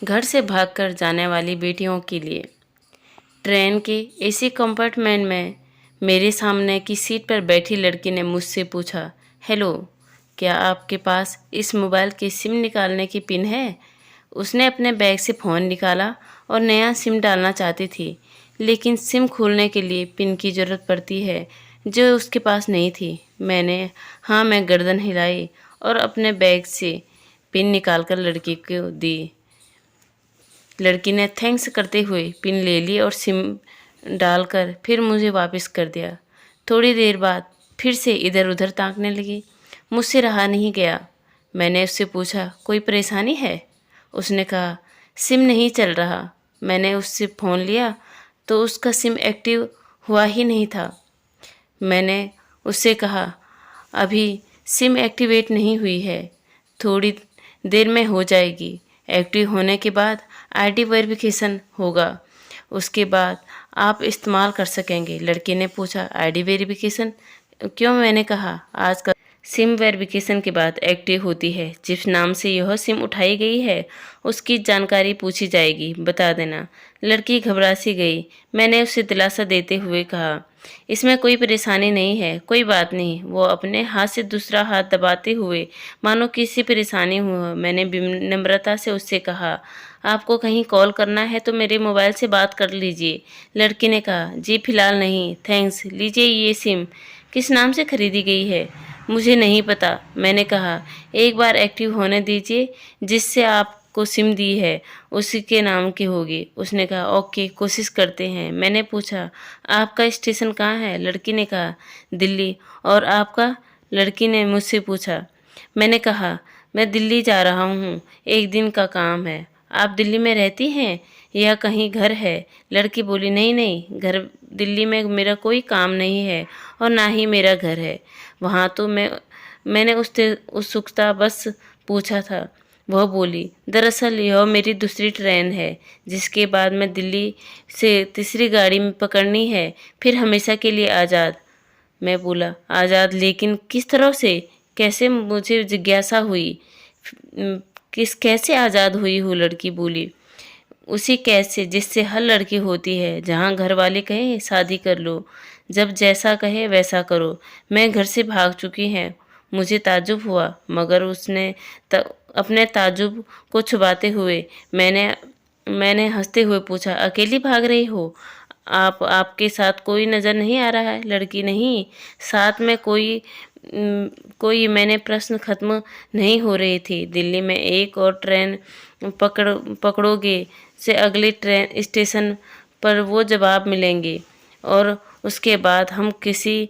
घर से भागकर जाने वाली बेटियों के लिए। ट्रेन के एसी कंपार्टमेंट में मेरे सामने की सीट पर बैठी लड़की ने मुझसे पूछा, हेलो, क्या आपके पास इस मोबाइल की सिम निकालने की पिन है? उसने अपने बैग से फ़ोन निकाला और नया सिम डालना चाहती थी, लेकिन सिम खोलने के लिए पिन की ज़रूरत पड़ती है जो उसके पास नहीं थी। मैं गर्दन हिलाई और अपने बैग से पिन निकालकर लड़की को दी। लड़की ने थैंक्स करते हुए पिन ले ली और सिम डालकर फिर मुझे वापस कर दिया। थोड़ी देर बाद फिर से इधर उधर ताकने लगी। मुझसे रहा नहीं गया। मैंने उससे पूछा, कोई परेशानी है? उसने कहा, सिम नहीं चल रहा। मैंने उससे फ़ोन लिया तो उसका सिम एक्टिव हुआ ही नहीं था। मैंने उससे कहा, अभी सिम एक्टिवेट नहीं हुई है, थोड़ी देर में हो जाएगी। एक्टिव होने के बाद आईडी वेरिफिकेशन होगा, उसके बाद आप इस्तेमाल कर सकेंगे। लड़के ने पूछा, आईडी वेरिफिकेशन क्यों? मैंने कहा, आजकल सिम वेरिफिकेशन के बाद एक्टिव होती है। जिस नाम से यह सिम उठाई गई है उसकी जानकारी पूछी जाएगी, बता देना। लड़की घबरा सी गई। मैंने उसे दिलासा देते हुए कहा, इसमें कोई परेशानी नहीं है, कोई बात नहीं। वो अपने हाथ से दूसरा हाथ दबाते हुए मानो किसी परेशानी हुआ। मैंने विनम्रता से उससे कहा, आपको कहीं कॉल करना है तो मेरे मोबाइल से बात कर लीजिए। लड़की ने कहा, जी फिलहाल नहीं, थैंक्स। लीजिए, ये सिम किस नाम से खरीदी गई है? मुझे नहीं पता। मैंने कहा, एक बार एक्टिव होने दीजिए। जिससे आपको सिम दी है उसी के नाम की होगी। उसने कहा, ओके, कोशिश करते हैं। मैंने पूछा, आपका स्टेशन कहाँ है? लड़की ने कहा, दिल्ली। और आपका? लड़की ने मुझसे पूछा। मैंने कहा, मैं दिल्ली जा रहा हूँ, एक दिन का काम है। आप दिल्ली में रहती हैं या कहीं घर है? लड़की बोली, नहीं नहीं, घर दिल्ली में मेरा कोई काम नहीं है और ना ही मेरा घर है वहाँ। तो मैंने उससे उत्सुकता बस पूछा था। वह बोली, दरअसल यह मेरी दूसरी ट्रेन है, जिसके बाद मैं दिल्ली से तीसरी गाड़ी में पकड़नी है, फिर हमेशा के लिए आज़ाद। मैं बोला, आज़ाद? लेकिन किस तरह से, कैसे? मुझे जिज्ञासा हुई। कैसे आज़ाद हुई हो? लड़की बोली, उसी कैसे जिससे हर लड़की होती है, जहाँ घर वाले कहें शादी कर लो, जब जैसा कहे वैसा करो। मैं घर से भाग चुकी हैं। मुझे ताज्जुब हुआ, मगर उसने अपने ताज्जुब को छुपाते हुए मैंने हंसते हुए पूछा, अकेली भाग रही हो? आपके साथ कोई नज़र नहीं आ रहा है? लड़की, नहीं, साथ में कोई। मैंने प्रश्न खत्म नहीं हो रही थी। दिल्ली में एक और ट्रेन पकड़ोगे से अगले ट्रेन स्टेशन पर वो जवाब मिलेंगे और उसके बाद हम किसी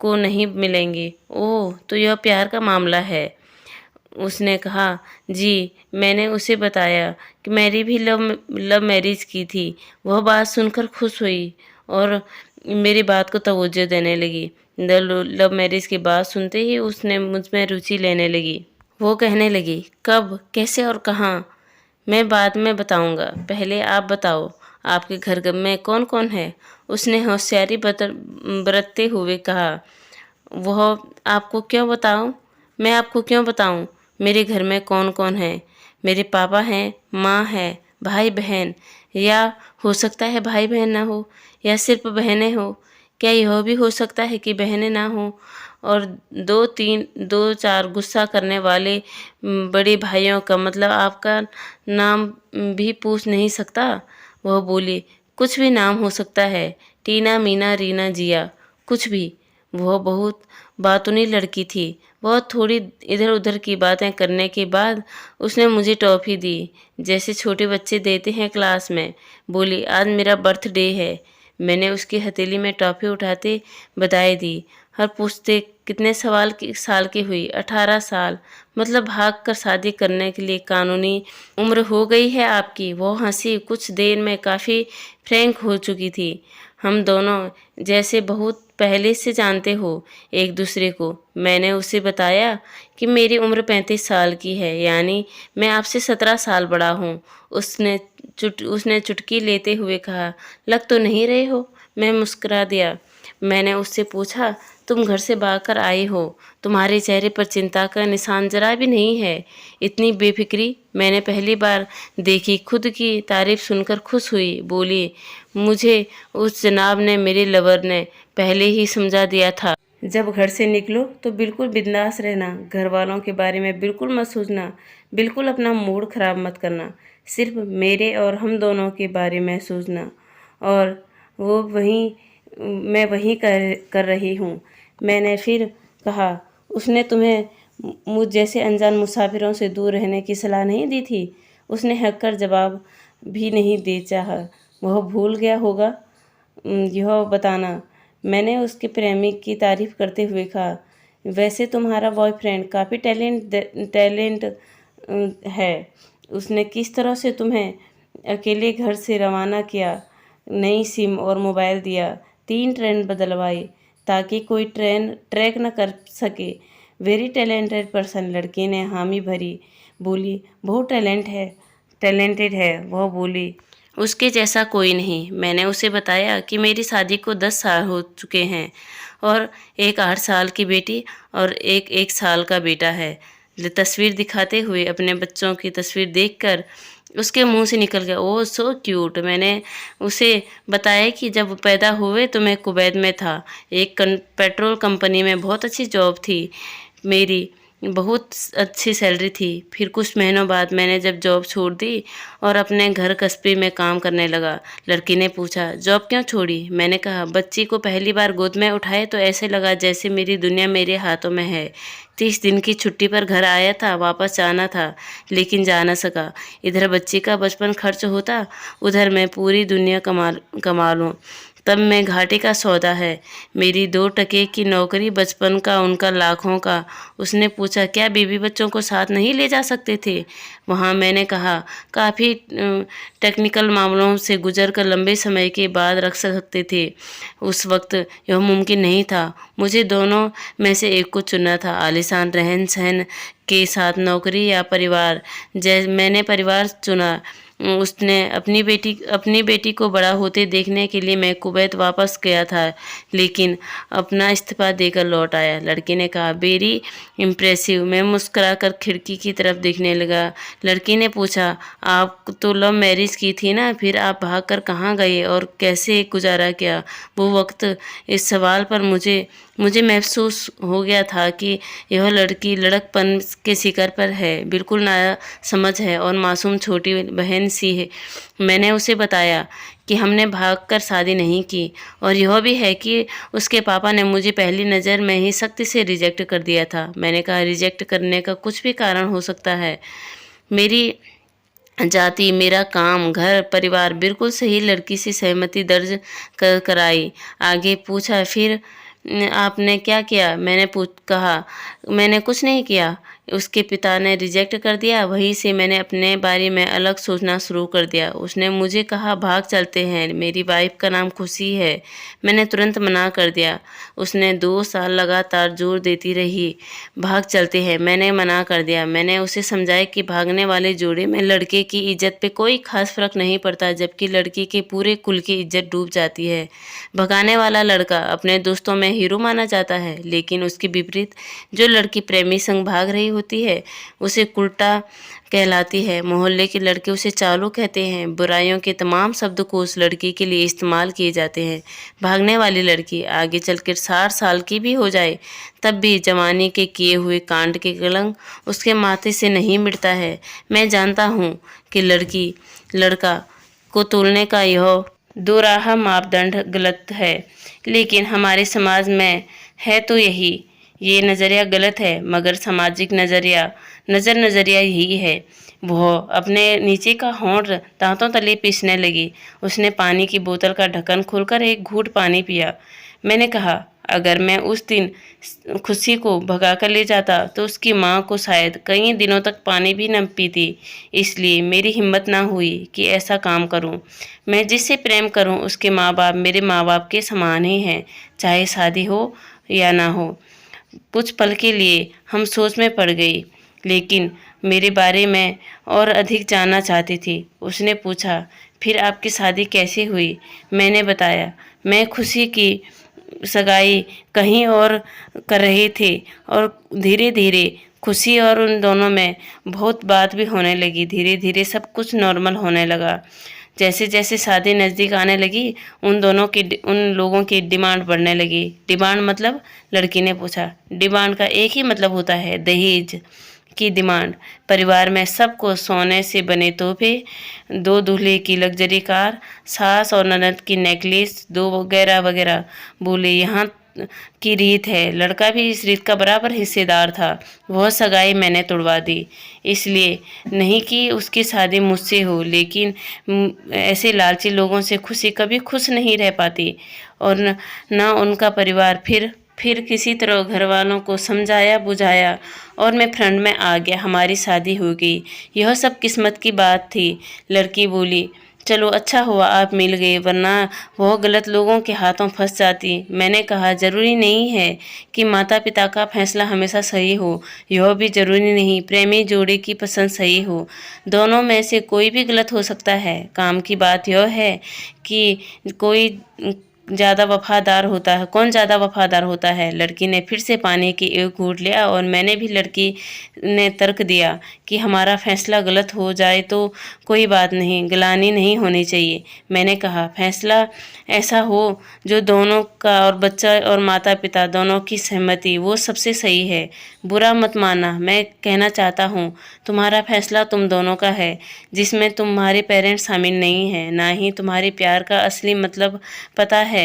को नहीं मिलेंगे। ओह, तो यह प्यार का मामला है? उसने कहा, जी। मैंने उसे बताया कि मेरी भी लव मैरिज की थी। वह बात सुनकर खुश हुई और मेरी बात को तवज्जो देने लगी। लव मैरिज की बात सुनते ही उसने मुझ में रुचि लेने लगी। वो कहने लगी, कब, कैसे और कहाँ? मैं बाद में बताऊंगा, पहले आप बताओ, आपके घर में कौन कौन है? उसने होशियारी बरतते हुए कहा। वह आपको क्यों बताऊं? मैं आपको क्यों बताऊं मेरे घर में कौन कौन है? मेरे पापा हैं, माँ है, भाई बहन, या हो सकता है भाई बहन ना हो, या सिर्फ बहनें हो। क्या यह भी हो सकता है कि बहनें ना हो और दो चार गुस्सा करने वाले बड़े भाइयों का? मतलब आपका नाम भी पूछ नहीं सकता? वह बोली, कुछ भी नाम हो सकता है, टीना, मीना, रीना, जिया, कुछ भी। वह बहुत बातूनी लड़की थी। वह थोड़ी इधर उधर की बातें करने के बाद उसने मुझे टॉफ़ी दी, जैसे छोटे बच्चे देते हैं क्लास में। बोली, आज मेरा बर्थडे है। मैंने उसकी हथेली में टॉफ़ी उठाते बधाई दी और पूछते, कितने साल की हुई? 18 साल। मतलब भाग कर शादी करने के लिए कानूनी उम्र हो गई है आपकी? वो हंसी, कुछ देर में काफ़ी फ्रैंक हो चुकी थी। हम दोनों जैसे बहुत पहले से जानते हो एक दूसरे को। मैंने उसे बताया कि मेरी उम्र 35 साल की है, यानी मैं आपसे 17 साल बड़ा हूँ। उसने चुटकी लेते हुए कहा, लग तो नहीं रहे हो। मैं मुस्कुरा दिया। मैंने उससे पूछा, तुम घर से भागकर आई हो, तुम्हारे चेहरे पर चिंता का निशान जरा भी नहीं है। इतनी बेफिक्री मैंने पहली बार देखी। खुद की तारीफ सुनकर खुश हुई। बोली, मुझे उस जनाब ने, मेरे लवर ने पहले ही समझा दिया था, जब घर से निकलो तो बिल्कुल बिंदास रहना, घर वालों के बारे में बिल्कुल मत सोचना, बिल्कुल अपना मूड ख़राब मत करना, सिर्फ मेरे और हम दोनों के बारे में सोचना। और वो वहीं मैं वहीं कर रही हूँ। मैंने फिर कहा, उसने तुम्हें मुझ जैसे अनजान मुसाफिरों से दूर रहने की सलाह नहीं दी थी? उसने हंसकर जवाब भी नहीं दे चाहा। वह भूल गया होगा यह बताना। मैंने उसके प्रेमी की तारीफ करते हुए कहा, वैसे तुम्हारा बॉयफ्रेंड काफ़ी टैलेंट है। उसने किस तरह से तुम्हें अकेले घर से रवाना किया, नई सिम और मोबाइल दिया, 3 ट्रेन बदलवाई ताकि कोई ट्रेन ट्रैक न कर सके। वेरी टैलेंटेड पर्सन, लड़की ने हामी भरी। बोली, बहुत टैलेंटेड है। वह बोली, उसके जैसा कोई नहीं। मैंने उसे बताया कि मेरी शादी को 10 साल हो चुके हैं और एक 8 साल की बेटी और एक 1 साल का बेटा है। तस्वीर दिखाते हुए अपने बच्चों की तस्वीर देखकर उसके मुंह से निकल गया, ओह सो क्यूट। मैंने उसे बताया कि जब पैदा हुए तो मैं कुवैत में था, एक पेट्रोल कंपनी में बहुत अच्छी जॉब थी मेरी, बहुत अच्छी सैलरी थी। फिर कुछ महीनों बाद मैंने जब जॉब छोड़ दी और अपने घर कस्बे में काम करने लगा। लड़की ने पूछा, जॉब क्यों छोड़ी? मैंने कहा, बच्ची को पहली बार गोद में उठाए तो ऐसे लगा जैसे मेरी दुनिया मेरे हाथों में है। 30 दिन की छुट्टी पर घर आया था, वापस जाना था लेकिन जा न सका। इधर बच्ची का बचपन खर्च होता, उधर मैं पूरी दुनिया कमा लूँ। तब मैं घाटे का सौदा है। मेरी 2 टके की नौकरी, बचपन का उनका लाखों का। उसने पूछा, क्या बीवी बच्चों को साथ नहीं ले जा सकते थे वहाँ? मैंने कहा, काफ़ी टेक्निकल मामलों से गुजर कर लंबे समय के बाद रख सकते थे। उस वक्त यह मुमकिन नहीं था। मुझे दोनों में से एक को चुनना था, आलीशान रहन सहन के साथ नौकरी या परिवार। मैंने परिवार चुना। उसने अपनी बेटी को बड़ा होते देखने के लिए मैं कुवैत वापस गया था, लेकिन अपना इस्तीफा देकर लौट आया। लड़की ने कहा, वेरी इम्प्रेसिव। मैं मुस्कुराकर खिड़की की तरफ देखने लगा। लड़की ने पूछा, आप तो लव मैरिज की थी ना, फिर आप भागकर कहाँ गए और कैसे गुजारा किया वो वक्त? इस सवाल पर मुझे महसूस हो गया था कि यह लड़की लड़कपन के शिखर पर है, बिल्कुल नया समझ है और मासूम छोटी बहन सी है। मैंने उसे बताया कि हमने भागकर शादी नहीं की और यह भी है कि उसके पापा ने मुझे पहली नज़र में ही सख्ती से रिजेक्ट कर दिया था। मैंने कहा, रिजेक्ट करने का कुछ भी कारण हो सकता है। मेरी जाति, मेरा काम, घर परिवार बिल्कुल सही। लड़की से सहमति दर्ज कराई। आगे पूछा, फिर आपने क्या किया? कहा, मैंने कुछ नहीं किया। उसके पिता ने रिजेक्ट कर दिया। वहीं से मैंने अपने बारे में अलग सोचना शुरू कर दिया। उसने मुझे कहा, भाग चलते हैं, मेरी वाइफ का नाम खुशी है। मैंने तुरंत मना कर दिया। उसने 2 साल लगातार जोर देती रही, भाग चलते हैं। मैंने मना कर दिया। मैंने उसे समझाया कि भागने वाले जोड़े में लड़के की इज्जत पे कोई खास फर्क नहीं पड़ता, जबकि लड़की के पूरे कुल की इज्जत डूब जाती है। भगाने वाला लड़का अपने दोस्तों में हीरो माना जाता है, लेकिन उसके विपरीत जो लड़की प्रेमी संग भाग रही होती है उसे उल्टा कहलाती है। मोहल्ले के लड़के उसे चालू कहते हैं। बुराइयों के तमाम शब्दकोश लड़की के लिए इस्तेमाल किए जाते हैं। भागने वाली लड़की आगे चलकर 60 साल की भी हो जाए, तब भी जवानी के किए हुए कांड के कलंक उसके माथे से नहीं मिटता है। मैं जानता हूँ कि लड़का को तोलने का यह दोराहा मापदंड गलत है, लेकिन हमारे समाज में है तो यही। ये नज़रिया गलत है, मगर सामाजिक नज़रिया यही है। वह अपने नीचे का होंठ दांतों तले पीसने लगी। उसने पानी की बोतल का ढक्कन खोलकर एक घूंट पानी पिया। मैंने कहा, अगर मैं उस दिन खुशी को भगा कर ले जाता तो उसकी माँ को शायद कई दिनों तक पानी भी न पीती। इसलिए मेरी हिम्मत ना हुई कि ऐसा काम करूं। मैं जिससे प्रेम करूं उसके माँ बाप मेरे माँ बाप के समान ही हैं, चाहे शादी हो या ना हो। कुछ पल के लिए हम सोच में पड़ गई, लेकिन मेरे बारे में और अधिक जानना चाहती थी। उसने पूछा, फिर आपकी शादी कैसे हुई? मैंने बताया। मैं खुशी की सगाई कहीं और कर रहे थे और धीरे धीरे खुशी और उन दोनों में बहुत बात भी होने लगी। धीरे धीरे सब कुछ नॉर्मल होने लगा। जैसे जैसे शादी नज़दीक आने लगी, उन लोगों की डिमांड बढ़ने लगी। डिमांड मतलब, लड़की ने पूछा। डिमांड का एक ही मतलब होता है, दहेज की डिमांड। परिवार में सबको सोने से बने तोहफे, 2 दूल्हे की लग्जरी कार, सास और ननद की नेकलेस, 2 वगैरह वगैरह। बोले यहाँ की रीत है। लड़का भी इस रीत का बराबर हिस्सेदार था। वह सगाई मैंने तुड़वा दी, इसलिए नहीं कि उसकी शादी मुझसे हो, लेकिन ऐसे लालची लोगों से खुशी कभी खुश नहीं रह पाती। और न उनका परिवार फिर किसी तरह घर वालों को समझाया बुझाया और मैं फ्रंट में आ गया। हमारी शादी हो गई। यह सब किस्मत की बात थी। लड़की बोली, चलो अच्छा हुआ आप मिल गए, वरना वह गलत लोगों के हाथों फंस जाती। मैंने कहा, जरूरी नहीं है कि माता पिता का फैसला हमेशा सही हो। यह भी जरूरी नहीं प्रेमी जोड़े की पसंद सही हो। दोनों में से कोई भी गलत हो सकता है। काम की बात यह है कि कोई ज़्यादा वफादार होता है कौन ज़्यादा वफादार होता है। लड़की ने फिर से पानी की एक घूंट लिया और मैंने भी। लड़की ने तर्क दिया कि हमारा फैसला गलत हो जाए तो कोई बात नहीं, गिलानी नहीं होनी चाहिए। मैंने कहा, फैसला ऐसा हो जो दोनों का और बच्चा और माता पिता दोनों की सहमति, वो सबसे सही है। बुरा मत मानना, मैं कहना चाहता हूँ तुम्हारा फैसला तुम दोनों का है, जिसमें तुम्हारे पेरेंट्स शामिल नहीं हैं। ना ही तुम्हारे प्यार का असली मतलब पता है।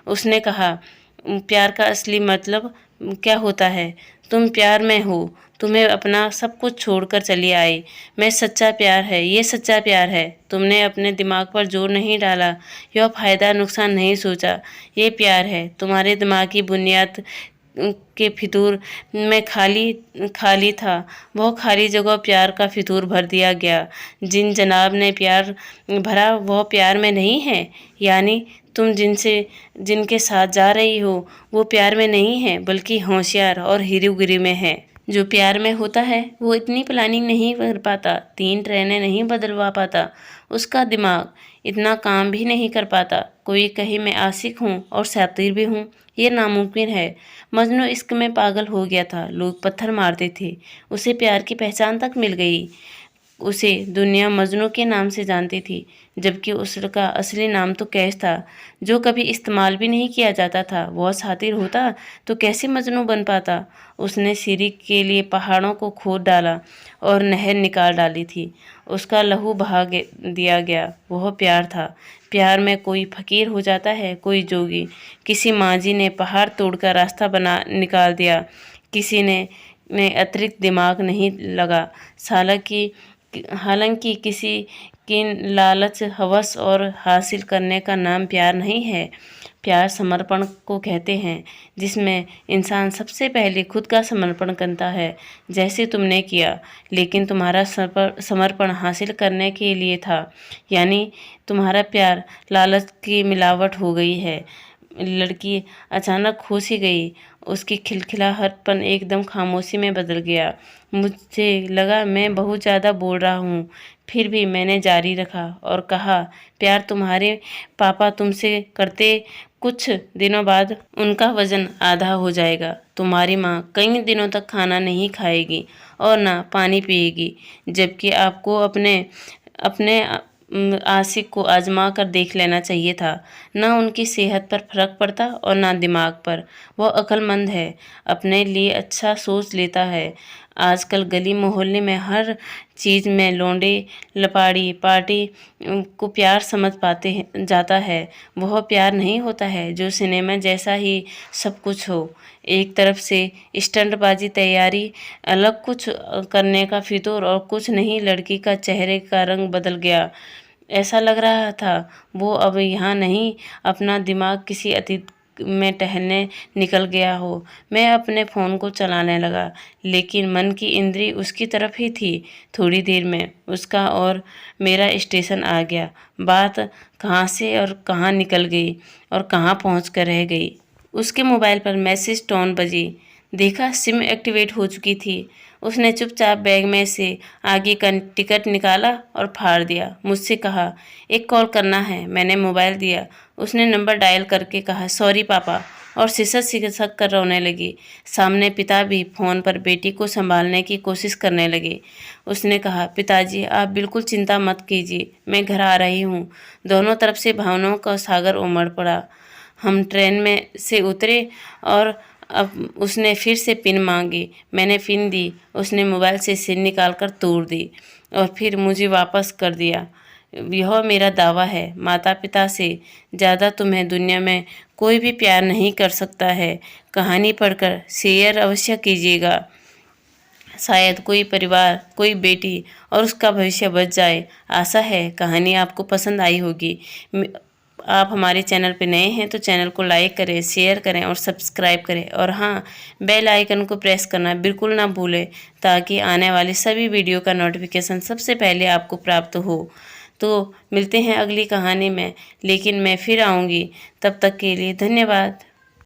उसने कहा, प्यार का असली मतलब क्या होता है? तुम प्यार में हो, तुम्हें अपना सब कुछ छोड़कर चली आई। मैं सच्चा प्यार है, ये सच्चा प्यार है। तुमने अपने दिमाग पर जोर नहीं डाला, यह फायदा नुकसान नहीं सोचा। ये प्यार है। तुम्हारे दिमाग की बुनियाद के फितूर में खाली था। वह खाली जगह प्यार का फितूर भर दिया गया। जिन जनाब ने प्यार भरा वह प्यार में नहीं है। यानी तुम जिनके साथ जा रही हो वो प्यार में नहीं है, बल्कि होशियार और हीरोगिरी में है। जो प्यार में होता है वो इतनी प्लानिंग नहीं कर पाता, 3 ट्रेनें नहीं बदलवा पाता, उसका दिमाग इतना काम भी नहीं कर पाता। कोई कहे मैं आशिक हूँ और शातिर भी हूँ, ये नामुमकिन है। मजनू इश्क में पागल हो गया था, लोग पत्थर मारते थे, उसे प्यार की पहचान तक मिल गई। उसे दुनिया मजनू के नाम से जानती थी, जबकि उसका असली नाम तो कैश था, जो कभी इस्तेमाल भी नहीं किया जाता था। वह शातिर होता तो कैसे मजनू बन पाता? उसने सीरी के लिए पहाड़ों को खोद डाला और नहर निकाल डाली थी। उसका लहू बहा दिया गया। वह प्यार था। प्यार में कोई फकीर हो जाता है, कोई जोगी। किसी मांझी ने पहाड़ तोड़कर रास्ता निकाल दिया, किसी ने अतिरिक्त दिमाग नहीं लगा। हालांकि किसी की लालच, हवस और हासिल करने का नाम प्यार नहीं है। प्यार समर्पण को कहते हैं, जिसमें इंसान सबसे पहले खुद का समर्पण करता है, जैसे तुमने किया। लेकिन तुम्हारा समर्पण हासिल करने के लिए था, यानी तुम्हारा प्यार लालच की मिलावट हो गई है। लड़की अचानक खो सी गई। उसकी खिलखिलाहटपन एकदम खामोशी में बदल गया। मुझे लगा मैं बहुत ज़्यादा बोल रहा हूँ, फिर भी मैंने जारी रखा और कहा, प्यार तुम्हारे पापा तुमसे करते, कुछ दिनों बाद उनका वजन आधा हो जाएगा। तुम्हारी माँ कई दिनों तक खाना नहीं खाएगी और ना पानी पिएगी, जबकि आपको अपने आशिक को आजमा कर देख लेना चाहिए था। ना उनकी सेहत पर फर्क पड़ता और ना दिमाग पर। वह अक्लमंद है, अपने लिए अच्छा सोच लेता है। आजकल गली मोहल्ले में हर चीज़ में लौंडे लपाड़ी पार्टी को प्यार समझ जाता है। वह प्यार नहीं होता है जो सिनेमा जैसा ही सब कुछ हो। एक तरफ से स्टंटबाजी तैयारी, अलग कुछ करने का फितूर और कुछ नहीं। लड़की का चेहरे का रंग बदल गया। ऐसा लग रहा था वो अब यहाँ नहीं, अपना दिमाग किसी अतीत में टहलने निकल गया हो। मैं अपने फ़ोन को चलाने लगा, लेकिन मन की इंद्री उसकी तरफ ही थी। थोड़ी देर में उसका और मेरा स्टेशन आ गया। बात कहाँ से और कहाँ निकल गई और कहाँ पहुँच कर रह गई। उसके मोबाइल पर मैसेज टोन बजी। देखा, सिम एक्टिवेट हो चुकी थी। उसने चुपचाप बैग में से आगे का टिकट निकाला और फाड़ दिया। मुझसे कहा, एक कॉल करना है। मैंने मोबाइल दिया। उसने नंबर डायल करके कहा, सॉरी पापा, और सिसक कर रोने लगी। सामने पिता भी फ़ोन पर बेटी को संभालने की कोशिश करने लगे। उसने कहा, पिताजी आप बिल्कुल चिंता मत कीजिए, मैं घर आ रही हूँ। दोनों तरफ से भावनाओं का सागर उमड़ पड़ा। हम ट्रेन में से उतरे और अब उसने फिर से पिन मांगी। मैंने पिन दी। उसने मोबाइल से सिम निकाल कर तोड़ दी और फिर मुझे वापस कर दिया। यह मेरा दावा है, माता पिता से ज़्यादा तुम्हें दुनिया में कोई भी प्यार नहीं कर सकता है। कहानी पढ़कर शेयर अवश्य कीजिएगा। शायद कोई परिवार, कोई बेटी और उसका भविष्य बच जाए। आशा है कहानी आपको पसंद आई होगी। आप हमारे चैनल पे नए हैं तो चैनल को लाइक करें, शेयर करें और सब्सक्राइब करें। और हाँ, बेल आइकन को प्रेस करना बिल्कुल ना भूलें ताकि आने वाली सभी वीडियो का नोटिफिकेशन सबसे पहले आपको प्राप्त हो। तो मिलते हैं अगली कहानी में, लेकिन मैं फिर आऊँगी। तब तक के लिए धन्यवाद।